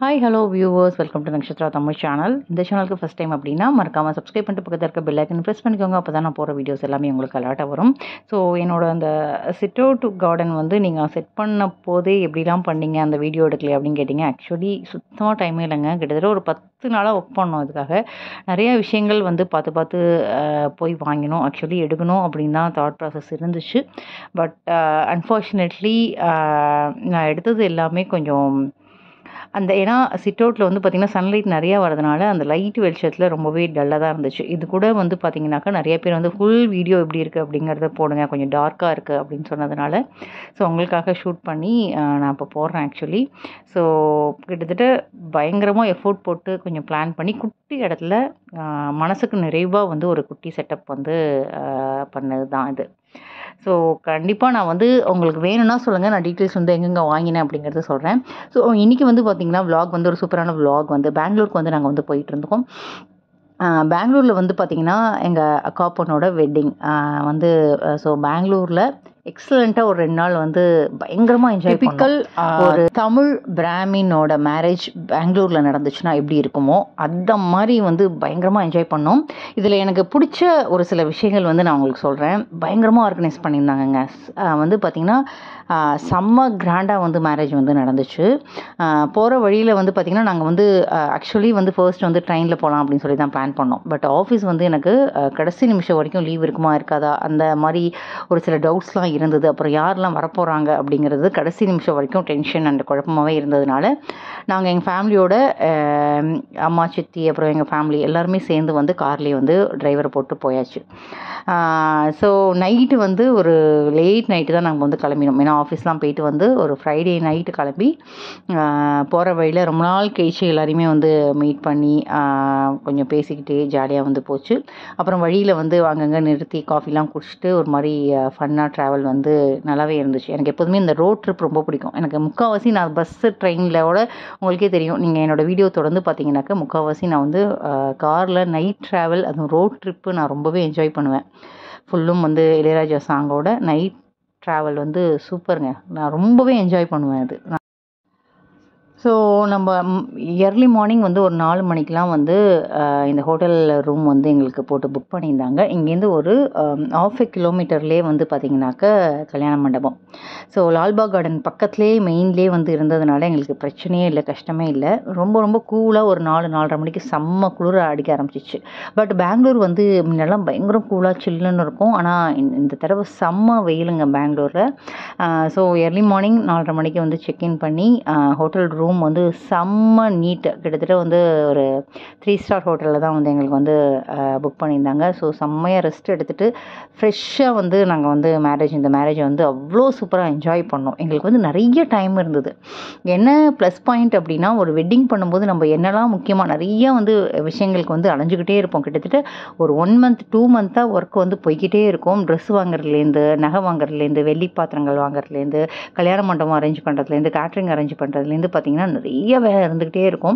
Hi hello viewers, welcome to Nakshatra Tamil channel. இந்த சேனலுக்கு first time அப்படின்னா மறக்காமல் சப்ஸ்கிரைப் பண்ணிட்டு பக்கத்தில் இருக்க பெல் ஐக்கன் ப்ரெஸ் பண்ணிக்கோங்க. அப்போ தான் நான் போகிற வீடியோஸ் எல்லாமே உங்களுக்கு அலர்ட்டாக வரும். ஸோ என்னோட அந்த சிட் அவுட் கார்டன் வந்து நீங்கள் செட் பண்ண போதே எப்படிலாம் பண்ணீங்க, அந்த வீடியோ எடுக்கலையே அப்படின்னு கேட்டிங்க. ஆக்சுவலி சுத்தமாக டைமே இல்லைங்க. கிட்டத்தட்ட ஒரு 10 நாளாக ஒர்க் பண்ணோம். இதுக்காக நிறைய விஷயங்கள் வந்து பார்த்து போய் வாங்கினோம். ஆக்சுவலி எடுக்கணும் அப்படின்னு தான் தாட் ப்ராசஸ் இருந்துச்சு. பட் அன்ஃபார்ச்சுனேட்லி நான் எடுத்தது எல்லாமே கொஞ்சம் ஏன்னா சிட் அவுட்டில் வந்து பார்த்திங்கன்னா சன்லைட் நிறையா வரதுனால அந்த லைட் வெளிச்சத்தில் ரொம்பவே டல்லாக தான் இருந்துச்சு. இது கூட வந்து பார்த்திங்கனாக்கா நிறைய பேர் வந்து ஃபுல் வீடியோ எப்படி இருக்குது அப்படிங்கிறத போடுங்க, கொஞ்சம் டார்க்காக இருக்குது அப்படின்னு சொன்னதுனால ஸோ உங்களுக்காக ஷூட் பண்ணி நான் இப்போ போடுறேன் ஆக்சுவலி. ஸோ கிட்டத்தட்ட பயங்கரமாக எஃபோர்ட் போட்டு கொஞ்சம் பிளான் பண்ணி குட்டி இடத்துல மனசுக்கு நிறைவாக வந்து ஒரு குட்டி செட்டப் வந்து பண்ணது தான் இது. ஸோ கண்டிப்பாக நான் வந்து உங்களுக்கு வேணும்னா சொல்லுங்கள், நான் டீட்டெயில்ஸ் வந்து எங்கெங்கே வாங்கினேன் அப்படிங்கிறத சொல்கிறேன். ஸோ இன்றைக்கி வந்து பார்த்திங்கன்னா விலாக் வந்து ஒரு சூப்பரான விலாக் வந்து பெங்களூருக்கு வந்து நாங்கள் வந்து போயிட்டு இருந்தோம். பெங்களூரில் வந்து பார்த்திங்கன்னா எங்கள் அக்கா பொண்ணோட வெட்டிங் வந்து ஸோ பெங்களூரில் எக்ஸலண்ட்டாக ஒரு 2 நாள் வந்து பயங்கரமாக என்ஜாய் பண்ணோம். ஒரு தமிழ் பிராமினோட மேரேஜ் பெங்களூரில் நடந்துச்சுன்னா எப்படி இருக்குமோ அந்த மாதிரி வந்து பயங்கரமாக என்ஜாய் பண்ணோம். இதில் எனக்கு பிடிச்ச ஒரு சில விஷயங்கள் வந்து நான் உங்களுக்கு சொல்கிறேன். பயங்கரமாக ஆர்கனைஸ் பண்ணியிருந்தாங்கங்க. வந்து பார்த்திங்கன்னா செம்ம கிராண்டாக வந்து மேரேஜ் வந்து நடந்துச்சு. போகிற வழியில் வந்து பார்த்திங்கன்னா நாங்கள் வந்து ஆக்சுவலி வந்து ஃபர்ஸ்ட் வந்து ட்ரெயினில் போகலாம் அப்படின்னு சொல்லி தான் பிளான் பண்ணோம். பட் ஆஃபீஸ் வந்து எனக்கு கடைசி நிமிஷம் வரைக்கும் லீவ் இருக்குமா இருக்காதா அந்த மாதிரி ஒரு சில டவுட்ஸ்லாம் இருந்தது. அப்புறம் யாரெல்லாம் வரப்போகிறாங்க அப்படிங்கிறது கடைசி நிமிஷம் வரைக்கும் டென்ஷன் அண்ட் குழப்பமாகவே இருந்ததுனால நாங்கள் எங்கள் ஃபேமிலியோட அம்மா சித்தி அப்புறம் எங்கள் ஃபேமிலி எல்லாருமே சேர்ந்து வந்து கார்லேயே வந்து டிரைவரை போட்டு போயாச்சு. ஸோ நைட்டு வந்து ஒரு லேட் நைட்டு தான் நாங்கள் வந்து கிளம்பினோம். ஏன்னா ஆஃபீஸ்லாம் போயிட்டு வந்து ஒரு ஃப்ரைடே நைட்டு கிளம்பி போகிற வழியில் ரொம்ப நாள் கழிச்சு எல்லாரையுமே வந்து மீட் பண்ணி கொஞ்சம் பேசிக்கிட்டே ஜாலியாக வந்து போச்சு. அப்புறம் வழியில் வந்து அங்கங்கே நிறுத்தி காஃபிலாம் குடிச்சிட்டு ஒரு மாதிரி ஃபன்னாக ட்ராவல் வந்து நல்லாவே இருந்துச்சு. எனக்கு எப்போதுமே இந்த ரோட் ட்ரிப் ரொம்ப பிடிக்கும். எனக்கு முக்கால்வாசி நான் பஸ்ஸு ட்ரெயினிலோட உங்களுக்கே தெரியும், நீங்கள் என்னோடய வீடியோ தொடர்ந்து பார்த்தீங்கன்னாக்கா முக்கால்வாசி நான் வந்து காரில் நைட் ட்ராவல் அதுவும் ரோட் ட்ரிப்பு நான் ரொம்பவே என்ஜாய் பண்ணுவேன். ஃபுல்லும் வந்து இளையராஜா சாங்கோட நைட் ட்ராவல் வந்து சூப்பருங்க. நான் ரொம்பவே என்ஜாய் பண்ணுவேன் அது. ஸோ நம்ம எர்லி மார்னிங் வந்து ஒரு 4 மணிக்கெலாம் வந்து இந்த ஹோட்டல் ரூம் வந்து எங்களுக்கு போட்டு புக் பண்ணியிருந்தாங்க. இங்கேருந்து ஒரு 1/2 கிலோமீட்டர்லேயே வந்து பார்த்திங்கனாக்கா கல்யாண மண்டபம். ஸோ லால்பாக் கார்டன் பக்கத்துலேயே மெயின்லேயே வந்து இருந்ததுனால எங்களுக்கு பிரச்சனையே இல்லை, கஷ்டமே இல்லை. ரொம்ப ரொம்ப கூலாக ஒரு 4-4:30 மணிக்கு செம்ம குளிர அடிக்க ஆரம்பிச்சிச்சு. பட் பெங்களூர் வந்து முன்னெல்லாம் பயங்கரம் கூலாக சில்லுன்னு இருக்கும். ஆனால் இந்த தடவை செம்ம வெயிலுங்க பெங்களூரில். ஸோ எர்லி மார்னிங் 4:30 மணிக்கு வந்து செக்இன் பண்ணி ஹோட்டல் ரூம் வந்து செம்ம நீட்டு. கிட்டத்தட்ட வந்து ஒரு 3 ஸ்டார் ஹோட்டலில் தான் வந்து எங்களுக்கு வந்து புக் பண்ணியிருந்தாங்க. ஸோ செம்மையாக ரெஸ்ட் எடுத்துகிட்டு ஃப்ரெஷ்ஷாக வந்து நாங்கள் வந்து இந்த மேரேஜை வந்து அவ்வளோ சூப்பராக என்ஜாய் பண்ணோம். எங்களுக்கு வந்து நிறைய டைம் இருந்தது. என்ன ப்ளஸ் பாயிண்ட் அப்படின்னா, ஒரு வெட்டிங் பண்ணும்போது நம்ம என்னெல்லாம் முக்கியமாக நிறைய வந்து விஷயங்களுக்கு வந்து அலைஞ்சிக்கிட்டே இருப்போம். கிட்டத்தட்ட ஒரு 1 மந்த் 2 மந்த்தாக ஒர்க் வந்து போய்கிட்டே இருக்கும். ட்ரெஸ் வாங்குறதுலேருந்து, நகை வாங்குறதுலேருந்து, வெள்ளி பாத்திரங்கள் வாங்குறதுலேருந்து, கல்யாண மண்டபம் அரேஞ்ச் பண்ணுறதுலேருந்து, கேட்ரிங் அரேஞ்ச் பண்ணுறதுலேருந்து பார்த்திங்கன்னா நிறைய வேலை இருந்துக்கிட்டே இருக்கும்.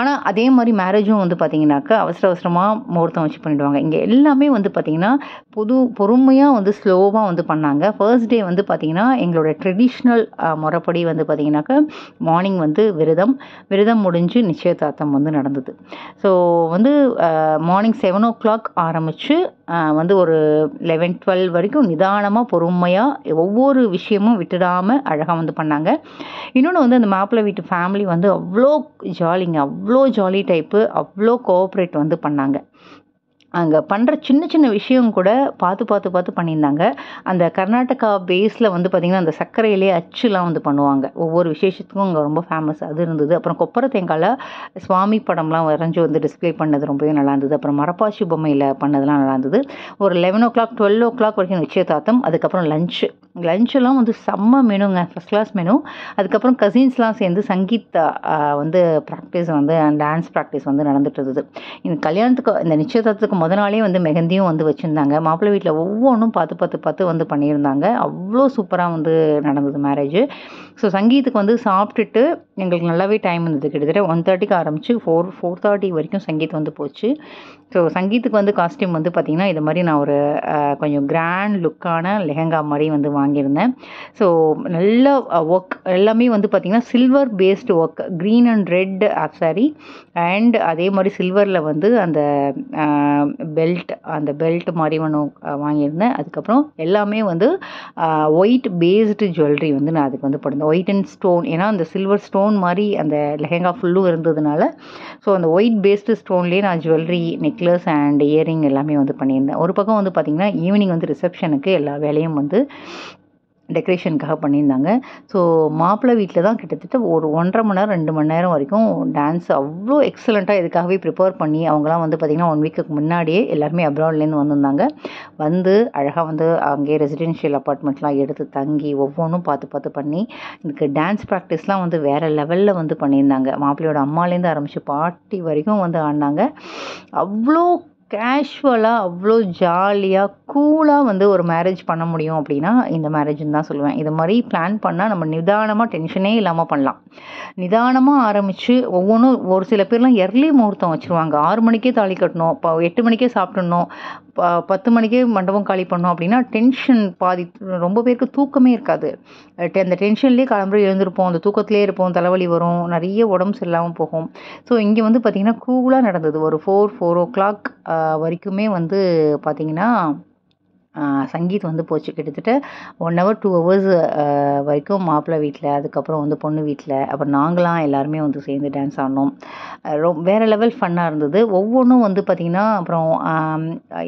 ஆனால் அதே மாதிரி மேரேஜும் வந்து பார்த்திங்கனாக்கா அவசரமாக முகூர்த்தம் வச்சு பண்ணிவிடுவாங்க. இங்கே எல்லாமே வந்து பார்த்திங்கன்னா பொறுமையாக வந்து ஸ்லோவாக வந்து பண்ணாங்க. ஃபர்ஸ்ட் டே வந்து பார்த்திங்கன்னா எங்களோட ட்ரெடிஷ்னல் முறைப்படி வந்து பார்த்திங்கனாக்கா மார்னிங் வந்து விரதம் முடிஞ்சு நிச்சயதார்த்தம் வந்து நடந்தது. ஸோ வந்து மார்னிங் 7 o'clock ஆரம்பித்து வந்து ஒரு 11-12 வரைக்கும் நிதானமாக பொறுமையாக ஒவ்வொரு விஷயமும் விட்டுடாமல் அழகாக வந்து பண்ணாங்க. இன்னொன்று வந்து அந்த மாப்பிள்ளை வீட்டு ஃபேமிலி வந்து அவ்வளோ ஜாலிங்க, அவ்வளோ ஜாலி டைப்பு, அவ்வளோ கோஆப்ரேட் வந்து பண்ணாங்க. அங்கே பண்ணுற சின்ன சின்ன விஷயம் கூட பார்த்து பண்ணியிருந்தாங்க. அந்த கர்நாடகா பேஸில் வந்து பார்த்திங்கன்னா அந்த சர்க்கரையிலே அச்சுலாம் வந்து பண்ணுவாங்க. ஒவ்வொரு விசேஷத்துக்கும் அங்கே ரொம்ப ஃபேமஸ் அது இருந்தது. அப்புறம் கொப்பரை தேங்காயில் சுவாமி படம்லாம் வரைஞ்சி வந்து டிஸ்பிளே பண்ணது ரொம்பவே நல்லா இருந்தது. அப்புறம் மரப்பாச்சி பொம்மையில் பண்ணதெல்லாம் நல்லா இருந்தது. ஒரு 11 o'clock 12 o'clock வரைக்கும் நிச்சயதார்த்தம். அதுக்கப்புறம் லஞ்செல்லாம் வந்து செம்ம மெனுங்க, ஃபஸ்ட் கிளாஸ் மெனு. அதுக்கப்புறம் கசின்ஸ்லாம் சேர்ந்து சங்கீத் வந்து ப்ராக்டிஸ் வந்து டான்ஸ் ப்ராக்டிஸ் வந்து நடந்துட்டு இருந்தது. இந்த நிச்சயதார்த்தத்துக்கு முதல் நாளே வந்து மெஹந்தியும் வந்து வச்சுருந்தாங்க. மாப்பிள்ளை வீட்டில் ஒவ்வொன்றும் பார்த்து வந்து பண்ணியிருந்தாங்க. அவ்வளோ சூப்பராக வந்து நடந்தது மேரேஜு. ஸோ சங்கீத்துக்கு வந்து சாப்பிட்டுட்டு எங்களுக்கு நல்லாவே டைம் இருந்தது. கிட்டத்தட்ட 1:30க்கு ஆரம்பிச்சு 4:30 வரைக்கும் சங்கீத் வந்து போச்சு. ஸோ சங்கீத்துக்கு வந்து காஸ்டியூம் வந்து பார்த்திங்கன்னா இது மாதிரி நான் ஒரு கொஞ்சம் கிராண்ட் லுக்கான லெஹங்கா மாதிரி வந்து வாங்கியிருந்தேன். ஸோ நல்ல ஒர்க் எல்லாமே வந்து பார்த்திங்கன்னா silver based work, green and red sorry and அதே மாதிரி சில்வரில் வந்து அந்த பெல்ட் மாதிரி ஒன்று வாங்கியிருந்தேன். அதுக்கப்புறம் எல்லாமே வந்து ஒயிட் பேஸ்டு ஜுவல்லரி வந்து நான் அதுக்கு வந்து போட்டிருந்தேன். ஒயிட் அண்ட் ஸ்டோன், ஏன்னா அந்த சில்வர் ஸ்டோன் மாதிரி அந்த லெஹங்கா ஃபுல்லும் இருந்ததுனால ஸோ அந்த ஒயிட் பேஸ்டு ஸ்டோன்லேயே நான் ஜுவல்லரி, நெக்லஸ் அண்ட் இயரிங் எல்லாமே வந்து பண்ணியிருந்தேன். ஒரு பக்கம் வந்து பார்த்திங்கன்னா ஈவினிங் வந்து ரிசப்ஷனுக்கு எல்லா வேலையும் வந்து டெக்கரேஷனுக்காக பண்ணியிருந்தாங்க. ஸோ மாப்பிள்ளை வீட்டில் தான் கிட்டத்தட்ட ஒரு 1.5 மணி நேரம் 2 மணி நேரம் வரைக்கும் டான்ஸ் அவ்வளோ எக்ஸலண்ட்டாக இதுக்காகவே ப்ரிப்பேர் பண்ணி அவங்களாம் வந்து பார்த்திங்கன்னா 1 வீக்குக்கு முன்னாடியே எல்லாருமே அப்ராட்லேருந்து வந்திருந்தாங்க. வந்து அழகாக வந்து அங்கேயே ரெசிடென்ஷியல் அப்பார்ட்மெண்ட்லாம் எடுத்து தங்கி ஒவ்வொன்றும் பார்த்து பண்ணி இதுக்கு டான்ஸ் ப்ராக்டிஸ்லாம் வந்து வேறு லெவலில் வந்து பண்ணியிருந்தாங்க. மாப்பிள்ளையோட அம்மாலேருந்து ஆரம்பித்து பாட்டி வரைக்கும் வந்து ஆடினாங்க. அவ்வளோ கேஷுவலாக அவ்வளோ ஜாலியாக கூலாக வந்து ஒரு மேரேஜ் பண்ண முடியும் அப்படின்னா இந்த மேரேஜ்னு தான் சொல்லுவேன். இது மாதிரி பிளான் பண்ணால் நம்ம நிதானமாக டென்ஷனே இல்லாமல் பண்ணலாம். நிதானமாக ஆரம்பித்து ஒவ்வொன்றும் ஒரு சில பேர்லாம் எர்லி முகூர்த்தம் வச்சுருவாங்க. 6 மணிக்கே தாலி கட்டணும், 8 மணிக்கே சாப்பிட்ணும், 10 மணிக்கே மண்டபம் காலி பண்ணணும் அப்படின்னா டென்ஷன் பாதி. ரொம்ப பேருக்கு தூக்கமே இருக்காது. அந்த டென்ஷன்லேயே கிளம்பி எழுந்திருப்போம், அந்த தூக்கத்திலே இருப்போம், தலைவலி வரும், நிறைய உடம்பு சரியில்லாமல் போகும். ஸோ இங்கே வந்து பார்த்திங்கன்னா கூலாக நடந்தது. ஒரு 4 o'clock வரைக்குமே வந்து பார்த்திங்கன்னா சங்கீத் வந்து போச்சு. கிட்டத்தட்ட 1 hour 2 hours வரைக்கும் மாப்பிள்ளை வீட்டில், அதுக்கப்புறம் வந்து பொண்ணு வீட்டில், அப்புறம் நாங்களாம் எல்லாருமே வந்து சேர்ந்து டான்ஸ் ஆடினோம். வேறு லெவல் ஃபன்னாக இருந்தது. ஒவ்வொன்றும் வந்து பார்த்திங்கன்னா அப்புறம்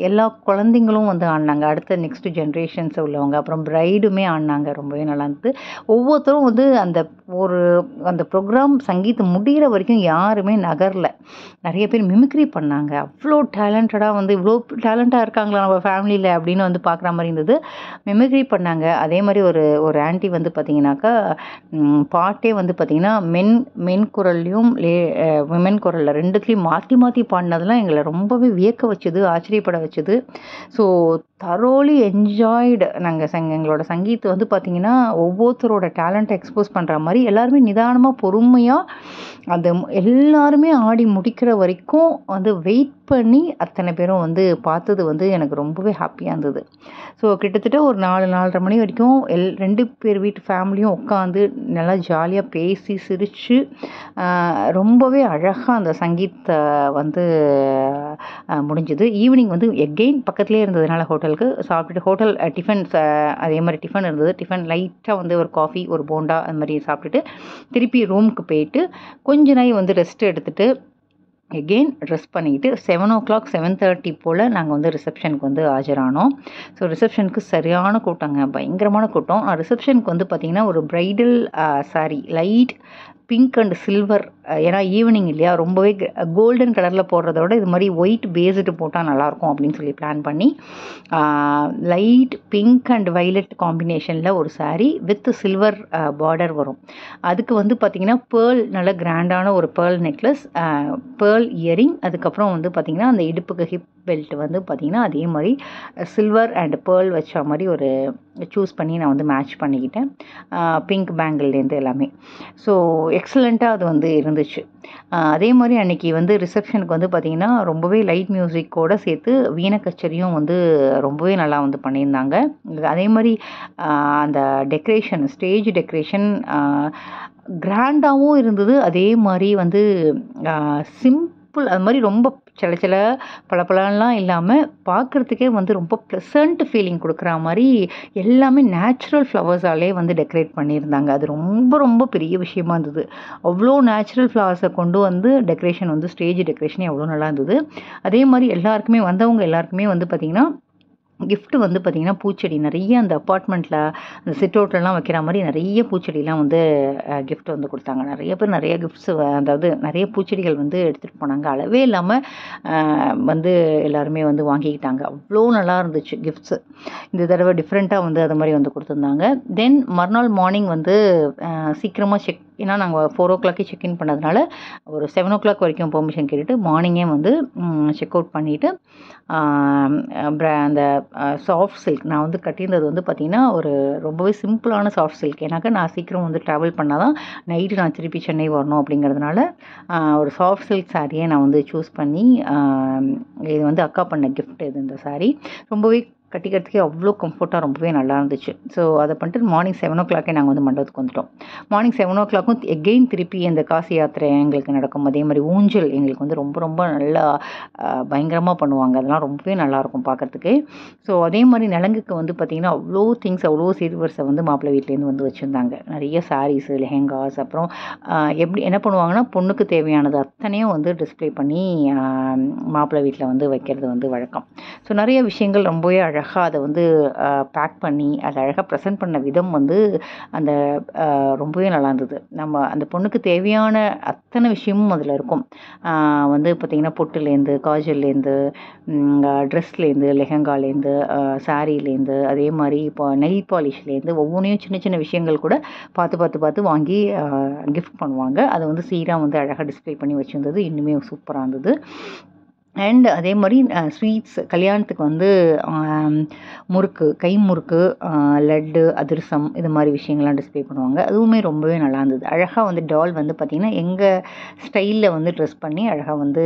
எல்லா குழந்தைங்களும் வந்து ஆடினாங்க, அடுத்த நெக்ஸ்ட் ஜென்ரேஷன்ஸ் உள்ளவங்க, அப்புறம் ப்ரைடுமே ஆடினாங்க. ரொம்பவே நல்லா இருந்தது. ஒவ்வொருத்தரும் வந்து அந்த ப்ரோக்ராம் சங்கீத் முடிகிற வரைக்கும் யாருமே நகரல. நிறைய பேர் மிமிக்ரி பண்ணாங்க. அவ்வளோ டேலண்டடாக வந்து இவ்வளோ டேலண்டாக இருக்காங்களா நம்ம ஃபேமிலியில் அப்படின்னு வந்து பார்க்குற மாதிரி இருந்தது. மிமிக்ரி பண்ணாங்க. அதே மாதிரி ஒரு ஆன்ட்டி வந்து பார்த்திங்கனாக்கா பாட்டே வந்து பார்த்திங்கன்னா மென் குரல்லையும் விமன் குரலில் ரெண்டுத்துலேயும் மாற்றி பாடினதெல்லாம் எங்களை ரொம்பவே வியக்க வச்சுது, ஆச்சரியப்பட வச்சுது. So thoroughly enjoyed. எங்களோட சங்கீத் வந்து பார்த்திங்கன்னா ஒவ்வொருத்தரோட டேலண்ட்டை எக்ஸ்போஸ் பண்ணுற மாதிரி எல்லாருமே நிதானமாக பொறுமையாக அந்த எல்லாருமே ஆடி முடிக்கிற வரைக்கும் வந்து வெயிட் பண்ணி அத்தனை பேரும் வந்து பார்த்தது வந்து எனக்கு ரொம்பவே ஹாப்பியாக இருந்தது. ஸோ கிட்டத்தட்ட ஒரு 4-4:30 மணி வரைக்கும் 2 பேர் வீட்டு ஃபேமிலியும் உட்காந்து நல்லா ஜாலியாக பேசி சிரித்து ரொம்பவே அழகாக அந்த சங்கீத்தை வந்து முடிஞ்சுது. ஈவினிங் வந்து எகெயின் பக்கத்துலேயே இருந்ததுனால ஹோட்டலுக்கு சாப்பிட்டுட்டு ஹோட்டல் டிஃபன் அதே மாதிரி டிஃபன் இருந்தது. டிஃபன் லைட்டாக வந்து ஒரு காஃபி, ஒரு போண்டா அது மாதிரி சாப்பிட்டுட்டு திருப்பி ரூமுக்கு போயிட்டு கொஞ்ச நாள் வந்து ரெஸ்ட் எடுத்துகிட்டு எகெயின் ட்ரெஸ் பண்ணிக்கிட்டு 7 o'clock 7:30 போல் நாங்கள் வந்து ரிசப்ஷனுக்கு வந்து ஆஜரானோம். ஸோ ரிசப்ஷனுக்கு சரியான கூட்டங்க, பயங்கரமான கூட்டம். ரிசப்ஷனுக்கு வந்து பார்த்திங்கன்னா ஒரு bridal sorry light pink and silver, ஏன்னா ஈவினிங் இல்லையா, ரொம்பவே கோல்டன் கலரில் போடுறத விட இது மாதிரி ஒயிட் பேஸ்டு போட்டால் நல்லாயிருக்கும் அப்படின்னு சொல்லி பிளான் பண்ணி லைட் பிங்க் அண்ட் வைலட் காம்பினேஷனில் ஒரு சாரீ வித் சில்வர் பார்டர் வரும். அதுக்கு வந்து பார்த்திங்கன்னா நல்ல கிராண்டான ஒரு பேர்ல் நெக்லஸ், பேர்ல் இயரிங், அதுக்கப்புறம் வந்து பார்த்திங்கன்னா அந்த இடுப்புக்கு ஹிப் பெல்ட் வந்து பார்த்திங்கன்னா அதே மாதிரி சில்வர் அண்ட் பேர்ல் வச்ச மாதிரி ஒரு சூஸ் பண்ணி நான் வந்து மேட்ச் பண்ணிக்கிட்டேன். பிங்க் பேங்கிள்லேருந்து எல்லாமே. ஸோ எக்ஸலண்ட்டாக அது வந்து இருந்துச்சு. அதே மாதிரி அன்றைக்கி வந்து ரிசப்ஷனுக்கு வந்து பார்த்திங்கன்னா ரொம்பவே லைட் மியூசிக்கோடு சேர்த்து வீணை கச்சேரியும் வந்து ரொம்பவே நல்லா வந்து பண்ணியிருந்தாங்க. அதே மாதிரி அந்த டெக்கரேஷன், ஸ்டேஜ் டெக்கரேஷன் கிராண்டாகவும் இருந்தது. அதே மாதிரி வந்து சிம்பிள், அது மாதிரி ரொம்ப சில பளபளலாம் இல்லாமல் பார்க்குறதுக்கே வந்து ரொம்ப ப்ளசண்ட் ஃபீலிங் கொடுக்குற மாதிரி எல்லாமே நேச்சுரல் ஃப்ளவர்ஸாலே வந்து டெக்கரேட் பண்ணியிருந்தாங்க. அது ரொம்ப ரொம்ப பெரிய விஷயமா இருந்தது. அவ்வளோ நேச்சுரல் ஃப்ளவர்ஸை கொண்டு வந்து டெக்கரேஷன் வந்து ஸ்டேஜ் டெக்கரேஷனே அவ்வளோ நல்லா இருந்தது. அதே மாதிரி எல்லாருக்குமே வந்தவங்க எல்லாருக்குமே வந்து பார்த்திங்கன்னா கிஃப்ட் வந்து பார்த்திங்கன்னா பூச்செடி நிறைய அந்த அப்பார்ட்மெண்ட்டில் அந்த சிட் அவுட்லலாம் வைக்கிற மாதிரி நிறைய பூச்செடிலாம் வந்து கிஃப்ட் வந்து கொடுத்தாங்க. நிறைய பேர் நிறைய கிஃப்ட்ஸ், அதாவது நிறைய பூச்செடிகள் வந்து எடுத்துகிட்டு போனாங்க. அளவே இல்லாமல் வந்து எல்லாருமே வந்து வாங்கிக்கிட்டாங்க. அவ்வளோ நல்லா இருந்துச்சு கிஃப்ட்ஸு. இந்த தடவை டிஃப்ரெண்ட்டாக வந்து அது மாதிரி வந்து கொடுத்துருந்தாங்க. தென் மறுநாள் மார்னிங் வந்து சீக்கிரமாக ஏன்னா நாங்கள் 4 செக்இன் பண்ணதுனால ஒரு 7 வரைக்கும் பெர்மிஷன் கேட்டுட்டு மார்னிங்கே வந்து செக் அவுட் பண்ணிவிட்டு அந்த சாஃப்ட் சில்க் நான் வந்து கட்டியிருந்தது வந்து பார்த்திங்கன்னா ஒரு ரொம்பவே சிம்பிளான சாஃப்ட் சில்க். ஏன்னாக்கா நான் சீக்கிரம் வந்து ட்ராவல் பண்ணால் தான் நைட்டு நான் திருப்பி சென்னை வரணும் அப்படிங்கிறதுனால ஒரு சாஃப்ட் சில்க் சாரியை நான் வந்து சூஸ் பண்ணி இது வந்து அக்கா பண்ண கிஃப்ட் இது இந்த சாரீ. ரொம்பவே கட்டிக்கிறதுக்கே அவ்வளோ கம்ஃபர்ட்டாக ரொம்பவே நல்லா இருந்துச்சு. ஸோ அதை பண்ணிட்டு மார்னிங் 7 நாங்கள் வந்து மண்டபத்துக்கு வந்துட்டோம். மார்னிங் 7 எகெயின் திருப்பி அந்த காசி யாத்திரை எங்களுக்கு நடக்கும். அதே மாதிரி ஊஞ்சல் எங்களுக்கு வந்து ரொம்ப ரொம்ப நல்லா பயங்கரமாக பண்ணுவாங்க. அதெல்லாம் ரொம்பவே நல்லாயிருக்கும் பார்க்குறதுக்கு. ஸோ அதே மாதிரி நலங்குக்கு வந்து பார்த்திங்கன்னா அவ்வளோ திங்ஸ் அவ்வளோ சீர்வரிசை வந்து மாப்பிள்ளை வீட்லேருந்து வந்து வச்சுருந்தாங்க. நிறைய சாரீஸு, லெஹெங்காஸ், அப்புறம் எப்படி என்ன பண்ணுவாங்கன்னா பொண்ணுக்கு தேவையானது அத்தனையும் வந்து டிஸ்பிளே பண்ணி மாப்பிள்ளை வீட்டில் வந்து வைக்கிறது வந்து வழக்கம். ஸோ நிறைய விஷயங்கள் ரொம்பவே அழகாக அதை வந்து பேக் பண்ணி அதை அழகாக ப்ரெசென்ட் பண்ண விதம் வந்து அந்த ரொம்பவே நல்லா இருந்தது. நம்ம அந்த பொண்ணுக்கு தேவையான அத்தனை விஷயமும் அதில் இருக்கும். வந்து பார்த்திங்கன்னா பொட்டுலேருந்து, காஜல்லேருந்து, ட்ரெஸ்லேருந்து, லெஹங்காலேருந்து, சாரீலேருந்து, அதே மாதிரி இப்போ நெயில் பாலிஷ்லேருந்து ஒவ்வொன்றையும் சின்ன சின்ன விஷயங்கள் கூட பார்த்து வாங்கி கிஃப்ட் பண்ணுவாங்க. அதை வந்து சீராக வந்து அழகாக டிஸ்பிளே பண்ணி வச்சுருந்தது இன்னுமே சூப்பராக இருந்தது. அண்ட் அதே மாதிரி ஸ்வீட்ஸ் கல்யாணத்துக்கு வந்து முறுக்கு, கை முறுக்கு, லட்டு, அதிரசம் இது மாதிரி விஷயங்கள்லாம் டிஸ்பிளே பண்ணுவாங்க. அதுவுமே ரொம்பவே நல்லா இருந்தது. அழகாக வந்து டால் வந்து பார்த்திங்கன்னா எங்கள் ஸ்டைலில் வந்து ட்ரெஸ் பண்ணி அழகாக வந்து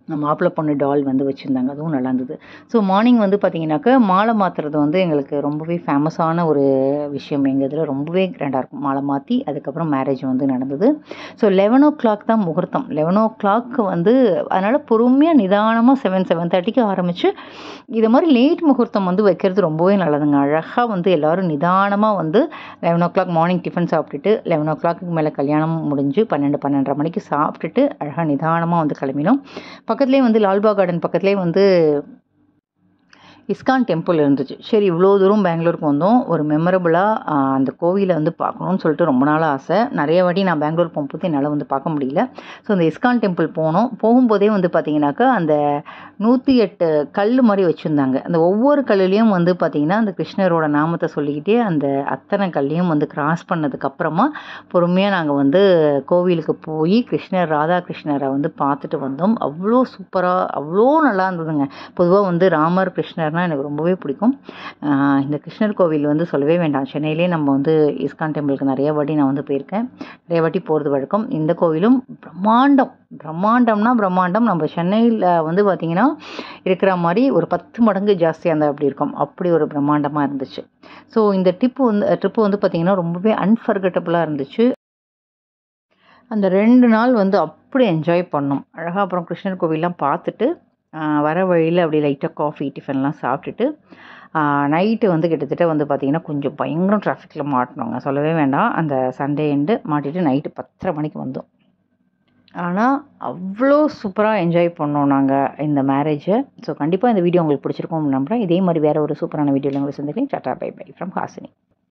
மாப்பிள்ளை பொண்ணு டால் வந்து வச்சுருந்தாங்க. அதுவும் நல்லா இருந்தது. ஸோ மார்னிங் வந்து பார்த்திங்கனாக்கா மாலை மாற்றுறது வந்து எங்களுக்கு ரொம்பவே ஃபேமஸான ஒரு விஷயம். எங்கள் இதில் ரொம்பவே கிராண்டாக இருக்கும். மாலை மாற்றி அதுக்கப்புறம் மேரேஜ் வந்து நடந்தது. ஸோ 11 தான் முகூர்த்தம். 11 வந்து அதனால் பொறுமையாக நிதானமாக 7:30 ஆரம்பித்து இது மாதிரி லேட் முகூர்த்தம் வந்து வைக்கிறது ரொம்பவே நல்லதுங்க. அழகாக வந்து எல்லோரும் நிதானமாக வந்து 11 மார்னிங் டிஃபன் சாப்பிட்டுட்டு 11 மேலே கல்யாணம் முடிஞ்சு 12:30 மணிக்கு சாப்பிட்டுட்டு அழகாக நிதானமாக வந்து கிளம்பினோம். பக்கத்துலேயே வந்து லால்பாக் கார்டன் பக்கத்துலேயே வந்து இஸ்கான் டெம்பிள் இருந்துச்சு. சரி இவ்வளோ தூரம் பெங்களூருக்கு வந்தோம், ஒரு மெமரபுளாக அந்த கோவிலை வந்து பார்க்கணுன்னு சொல்லிட்டு ரொம்ப நாள் ஆசை. நிறைய வாட்டி நான் பெங்களூர் போகும்போது என்னால் வந்து பார்க்க முடியல. ஸோ அந்த இஸ்கான் டெம்பிள் போனோம். போகும்போதே வந்து பார்த்திங்கனாக்கா அந்த 108 கல் மாதிரி வச்சுருந்தாங்க. அந்த ஒவ்வொரு கல்லுலேயும் வந்து பார்த்திங்கன்னா அந்த கிருஷ்ணரோட நாமத்தை சொல்லிக்கிட்டே அந்த அத்தனை கல்லையும் வந்து கிராஸ் பண்ணதுக்கப்புறமா பொறுமையாக நாங்கள் வந்து கோவிலுக்கு போய் ராதாகிருஷ்ணரை வந்து பார்த்துட்டு வந்தோம். அவ்வளோ சூப்பராக அவ்வளோ நல்லா இருந்ததுங்க. பொதுவாக வந்து ராமர், கிருஷ்ணர்னால் எனக்கு ரொம்பவே பிடிக்கும். இந்த கிருஷ்ணர் கோவில் வந்து சொல்லவே வேண்டாம். சென்னையிலே நம்ம வந்து இஸ்கான் டெம்பிளுக்கு நிறைய வாட்டி நான் வந்து போயிருக்கேன். நிறைய வாட்டி போகிறது வழக்கம். இந்த கோவிலும் பிரம்மாண்டம்னா பிரம்மாண்டம். நம்ம சென்னையில் வந்து பார்த்திங்கன்னா இருக்கிற மாதிரி ஒரு 10 மடங்கு ஜாஸ்தியாக இருந்தால் அப்படி இருக்கும். அப்படி ஒரு பிரம்மாண்டமாக இருந்துச்சு. ஸோ இந்த ட்ரிப்பு வந்து பார்த்திங்கன்னா ரொம்பவே அன்ஃபர்கட்டபுளாக இருந்துச்சு. அந்த 2 நாள் வந்து அப்படி என்ஜாய் பண்ணோம். அழகாக அப்புறம் கிருஷ்ணர் கோவில்லாம் பார்த்துட்டு வர வழியில் அப்படியே லைட்டாக காஃபி, டிஃபன்லாம் சாப்பிட்டுட்டு நைட்டு வந்து கிட்டத்தட்ட வந்து பார்த்திங்கன்னா கொஞ்சம் பயங்கரம் டிராஃபிக்கில் மாட்டினோங்க. சொல்லவே வேண்டாம். அந்த சண்டே எண்டு மாட்டிட்டு நைட்டு 10:30 மணிக்கு வந்தோம். ஆனால் அவ்வளோ சூப்பராக என்ஜாய் பண்ணோம் நாங்கள் இந்த மேரேஜை. ஸோ கண்டிப்பாக இந்த வீடியோ உங்களுக்கு பிடிச்சிருக்கும் நம்புகிறேன். இதே மாதிரி வேறு ஒரு சூப்பரான வீடியோவில் உங்களை சந்திக்கிறேன். Tata bye bye from Hasini.